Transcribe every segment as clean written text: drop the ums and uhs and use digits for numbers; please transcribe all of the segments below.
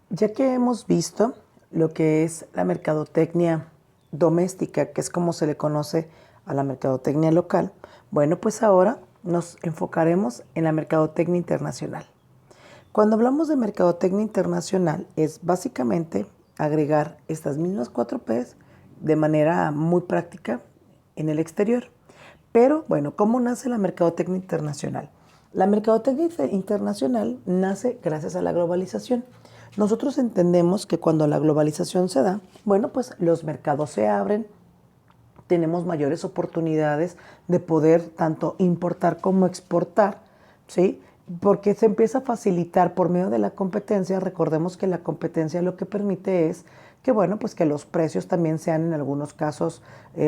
Ya que hemos visto lo que es la mercadotecnia doméstica, que es como se le conoce a la mercadotecnia local, bueno, pues ahora nos enfocaremos en la mercadotecnia internacional. Cuando hablamos de mercadotecnia internacional es básicamente agregar estas mismas 4Ps de manera muy práctica en el exterior. Pero bueno, ¿cómo nace la mercadotecnia internacional? La mercadotecnia internacional nace gracias a la globalización. Nosotros entendemos que cuando la globalización se da, bueno, pues los mercados se abren, tenemos mayores oportunidades de poder tanto importar como exportar, ¿sí? Porque se empieza a facilitar por medio de la competencia. Recordemos que la competencia lo que permite es que, bueno, pues que los precios también sean en algunos casos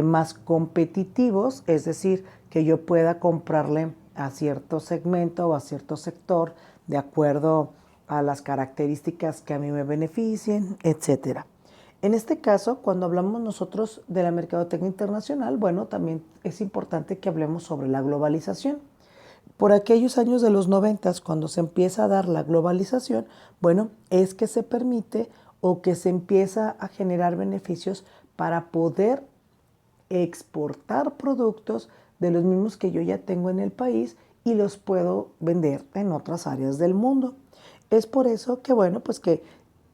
más competitivos, es decir, que yo pueda comprarle a cierto segmento o a cierto sector de acuerdo a las características que a mí me beneficien, etcétera. En este caso, cuando hablamos nosotros de la mercadotecnia internacional, bueno, también es importante que hablemos sobre la globalización. Por aquellos años de los 90, cuando se empieza a dar la globalización, bueno, es que se permite o que se empieza a generar beneficios para poder exportar productos de los mismos que yo ya tengo en el país y los puedo vender en otras áreas del mundo. Es por eso que, bueno, pues que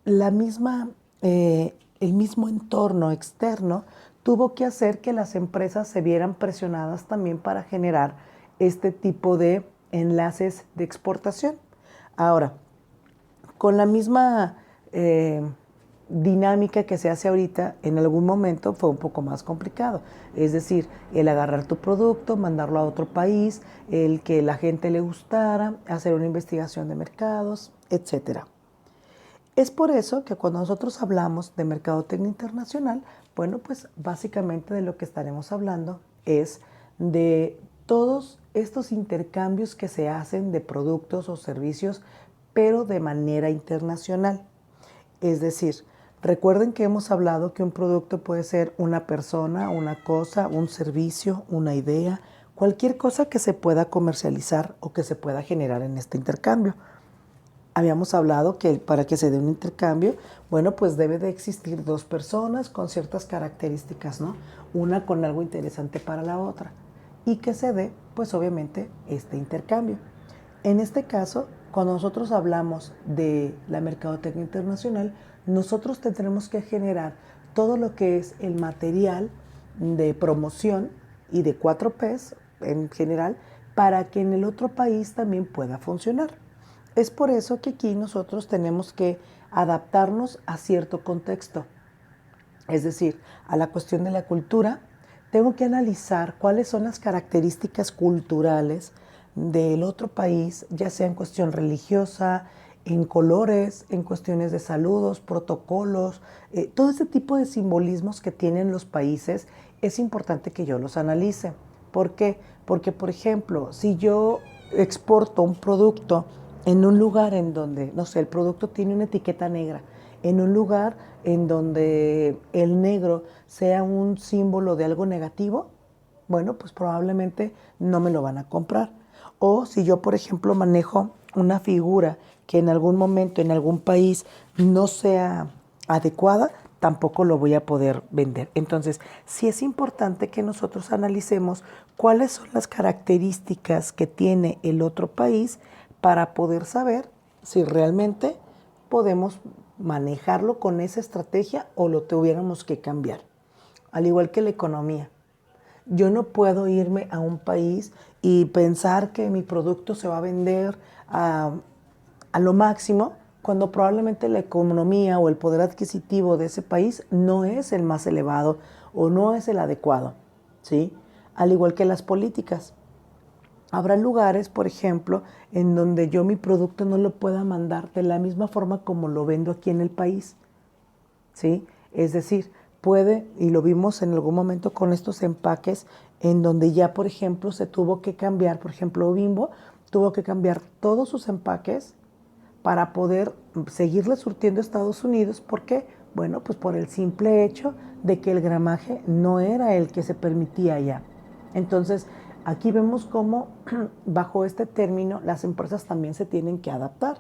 la misma, el mismo entorno externo tuvo que hacer que las empresas se vieran presionadas también para generar este tipo de enlaces de exportación. Ahora, con la misma dinámica que se hace ahorita, en algún momento fue un poco más complicado. Es decir, el agarrar tu producto, mandarlo a otro país, el que la gente le gustara, hacer una investigación de mercados, etcétera. Es por eso que cuando nosotros hablamos de mercadotecnia internacional, bueno, pues básicamente de lo que estaremos hablando es de todos estos intercambios que se hacen de productos o servicios, pero de manera internacional. Es decir, recuerden que hemos hablado que un producto puede ser una persona, una cosa, un servicio, una idea, cualquier cosa que se pueda comercializar o que se pueda generar en este intercambio. Habíamos hablado que para que se dé un intercambio, bueno, pues debe de existir dos personas con ciertas características, ¿no? Una con algo interesante para la otra. Y que se dé, pues obviamente, este intercambio. En este caso, cuando nosotros hablamos de la mercadotecnia internacional, nosotros tendremos que generar todo lo que es el material de promoción y de 4Ps en general para que en el otro país también pueda funcionar. Es por eso que aquí nosotros tenemos que adaptarnos a cierto contexto, es decir, a la cuestión de la cultura. Tengo que analizar cuáles son las características culturales del otro país, ya sea en cuestión religiosa, en colores, en cuestiones de saludos, protocolos, todo ese tipo de simbolismos que tienen los países, es importante que yo los analice. ¿Por qué? Porque, por ejemplo, si yo exporto un producto en un lugar en donde, no sé, el producto tiene una etiqueta negra, en un lugar en donde el negro sea un símbolo de algo negativo, bueno, pues probablemente no me lo van a comprar. O si yo, por ejemplo, manejo una figura que en algún momento en algún país no sea adecuada, tampoco lo voy a poder vender. Entonces, sí es importante que nosotros analicemos cuáles son las características que tiene el otro país para poder saber si realmente podemos manejarlo con esa estrategia o lo tuviéramos que cambiar. Al igual que la economía. Yo no puedo irme a un país y pensar que mi producto se va a vender a lo máximo cuando probablemente la economía o el poder adquisitivo de ese país no es el más elevado o no es el adecuado, ¿sí? Al igual que las políticas. Habrá lugares, por ejemplo, en donde yo mi producto no lo pueda mandar de la misma forma como lo vendo aquí en el país, ¿sí? Es decir, puede, y lo vimos en algún momento con estos empaques, en donde ya, por ejemplo, se tuvo que cambiar, por ejemplo, Bimbo tuvo que cambiar todos sus empaques para poder seguirle surtiendo a Estados Unidos. ¿Por qué? Bueno, pues por el simple hecho de que el gramaje no era el que se permitía ya. Entonces, aquí vemos cómo bajo este término las empresas también se tienen que adaptar,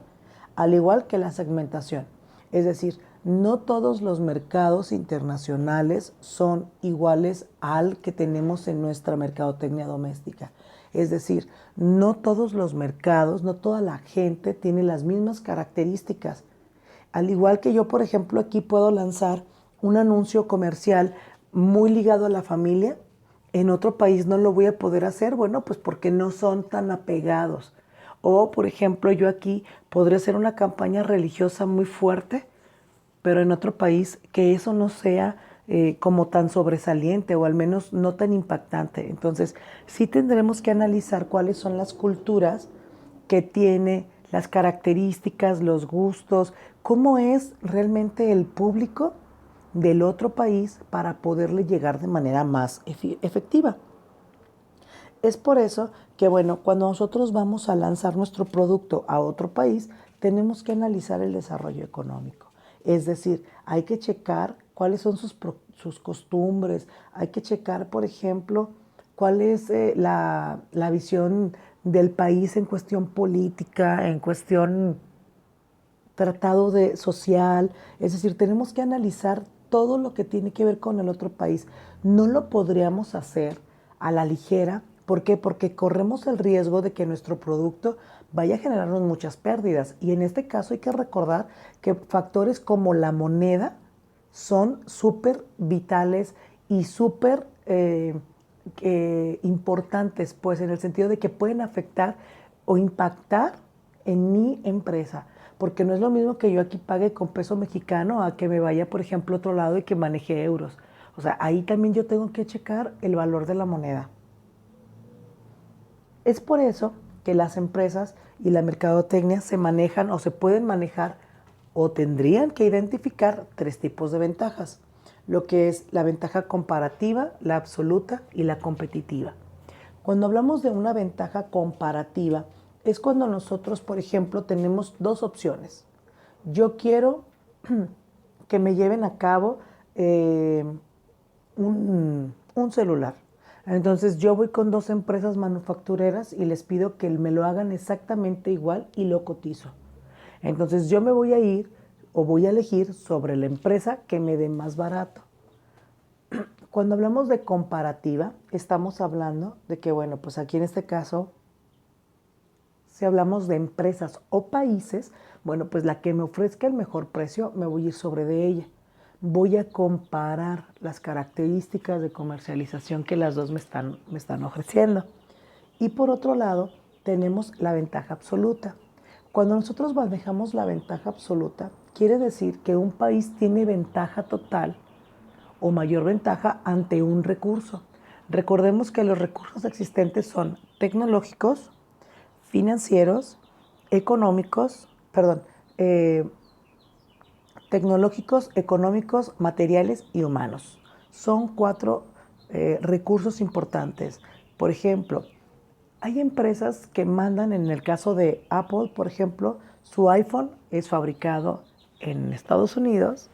al igual que la segmentación. Es decir, no todos los mercados internacionales son iguales al que tenemos en nuestra mercadotecnia doméstica. Es decir, no todos los mercados, no toda la gente tiene las mismas características. Al igual que yo, por ejemplo, aquí puedo lanzar un anuncio comercial muy ligado a la familia, en otro país no lo voy a poder hacer, bueno, pues porque no son tan apegados. O, por ejemplo, yo aquí podría hacer una campaña religiosa muy fuerte, pero en otro país que eso no sea como tan sobresaliente o al menos no tan impactante. Entonces, sí tendremos que analizar cuáles son las culturas que tiene, las características, los gustos, cómo es realmente el público del otro país para poderle llegar de manera más efectiva. Es por eso que, bueno, cuando nosotros vamos a lanzar nuestro producto a otro país, tenemos que analizar el desarrollo económico. Es decir, hay que checar cuáles son sus costumbres, hay que checar, por ejemplo, cuál es la visión del país en cuestión política, en cuestión tratado de social, es decir, tenemos que analizar todo lo que tiene que ver con el otro país. No lo podríamos hacer a la ligera. ¿Por qué? Porque corremos el riesgo de que nuestro producto vaya a generarnos muchas pérdidas. Y en este caso hay que recordar que factores como la moneda son súper vitales y súper importantes, pues en el sentido de que pueden afectar o impactar en mi empresa. Porque no es lo mismo que yo aquí pague con peso mexicano a que me vaya, por ejemplo, a otro lado y que maneje euros. O sea, ahí también yo tengo que checar el valor de la moneda. Es por eso que las empresas y la mercadotecnia se manejan o se pueden manejar o tendrían que identificar tres tipos de ventajas, lo que es la ventaja comparativa, la absoluta y la competitiva. Cuando hablamos de una ventaja comparativa, es cuando nosotros, por ejemplo, tenemos dos opciones. Yo quiero que me lleven a cabo un celular. Entonces yo voy con dos empresas manufactureras y les pido que me lo hagan exactamente igual y lo cotizo. Entonces yo me voy a ir o voy a elegir sobre la empresa que me dé más barato. Cuando hablamos de comparativa, estamos hablando de que, bueno, pues aquí en este caso, si hablamos de empresas o países, bueno, pues la que me ofrezca el mejor precio, me voy a ir sobre de ella. Voy a comparar las características de comercialización que las dos me están ofreciendo. Y por otro lado, tenemos la ventaja absoluta. Cuando nosotros manejamos la ventaja absoluta, quiere decir que un país tiene ventaja total o mayor ventaja ante un recurso. Recordemos que los recursos existentes son tecnológicos, financieros, económicos, perdón, eh, tecnológicos, económicos, materiales y humanos. Son cuatro recursos importantes. Por ejemplo, hay empresas que mandan, en el caso de Apple, por ejemplo, su iPhone es fabricado en Estados Unidos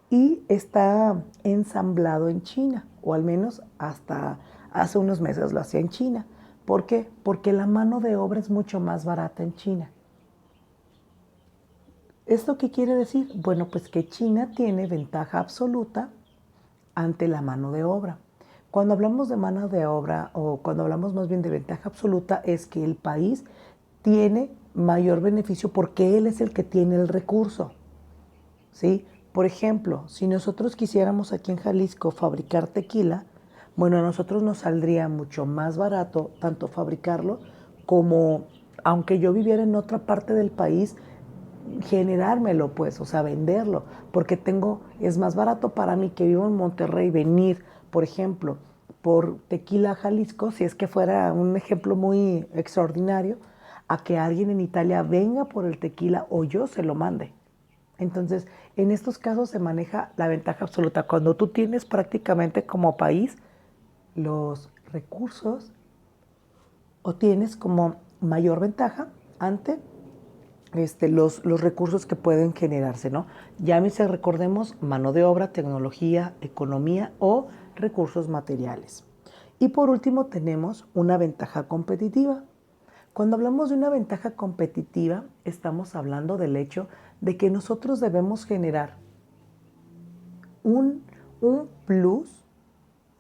y está ensamblado en China, o al menos hasta hace unos meses lo hacía en China. ¿Por qué? Porque la mano de obra es mucho más barata en China. ¿Esto qué quiere decir? Bueno, pues que China tiene ventaja absoluta ante la mano de obra. Cuando hablamos de mano de obra o cuando hablamos más bien de ventaja absoluta es que el país tiene mayor beneficio porque él es el que tiene el recurso, ¿sí? Por ejemplo, si nosotros quisiéramos aquí en Jalisco fabricar tequila, bueno, a nosotros nos saldría mucho más barato tanto fabricarlo como, aunque yo viviera en otra parte del país, generármelo, pues, o sea, venderlo, porque es más barato para mí que vivo en Monterrey venir, por ejemplo, por tequila a Jalisco, si es que fuera un ejemplo muy extraordinario, a que alguien en Italia venga por el tequila o yo se lo mande. Entonces, en estos casos se maneja la ventaja absoluta. Cuando tú tienes prácticamente como país los recursos o tienes como mayor ventaja ante los recursos que pueden generarse, ¿no? Llámese, recordemos, mano de obra, tecnología, economía o recursos materiales. Y por último tenemos una ventaja competitiva. Cuando hablamos de una ventaja competitiva, estamos hablando del hecho de que nosotros debemos generar un, un plus,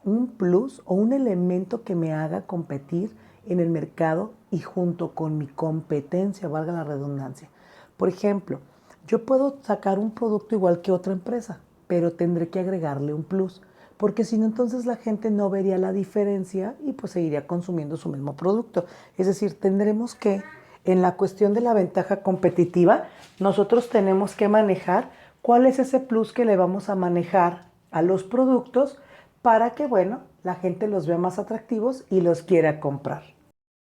un plus o un elemento que me haga competir en el mercado y junto con mi competencia, valga la redundancia. Por ejemplo, yo puedo sacar un producto igual que otra empresa, pero tendré que agregarle un plus, porque si no, entonces la gente no vería la diferencia y pues seguiría consumiendo su mismo producto. Es decir, tendremos que, en la cuestión de la ventaja competitiva, nosotros tenemos que manejar cuál es ese plus que le vamos a manejar a los productos para que, bueno, la gente los vea más atractivos y los quiera comprar.